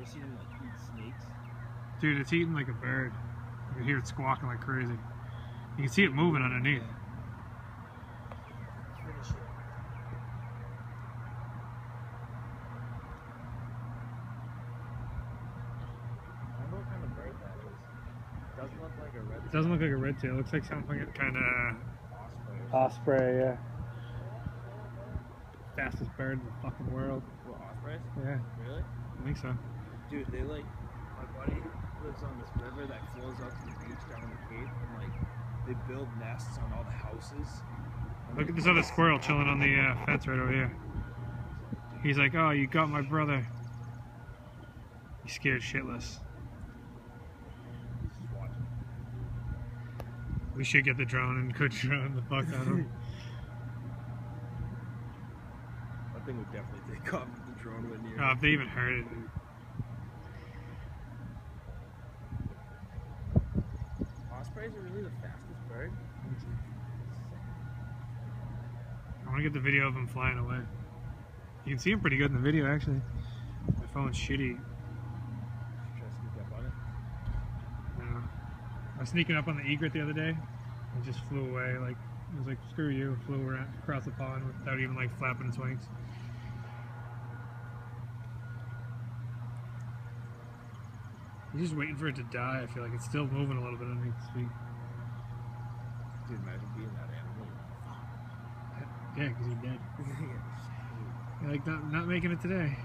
seen him like eat snakes? Dude, it's eating like a bird. You can hear it squawking like crazy. You can see it moving underneath. Finish it. I wonder what kind of bird that is. It doesn't look like a red. It doesn't look like a red tail. It looks like something kind of Osprey. osprey, yeah. Fastest bird in the fucking world. What, ospreys? Yeah, Really? I think so. Dude, they like, my buddy lives on this river that flows out to the beach down in the Cape, and like, they build nests on all the houses. Look at this other squirrel chilling on the fence right over here. He's like, oh, you got my brother. He's scared shitless. Just watching. We should get the drone and go drone the fuck out of him. I think would definitely take off if the drone went near. Oh, if they even heard it. Ospreys are really the fastest bird? I want to get the video of him flying away. You can see him pretty good in the video, actually. My phone's shitty. Try to sneak up on it. I was sneaking up on the egret the other day and just flew away. Like, it was like, screw you, flew around across the pond without even like flapping its wings. He's just waiting for it to die. I feel like it's still moving a little bit underneath its feet. Dude, imagine being that animal. Yeah, because he's dead. You're like, not making it today.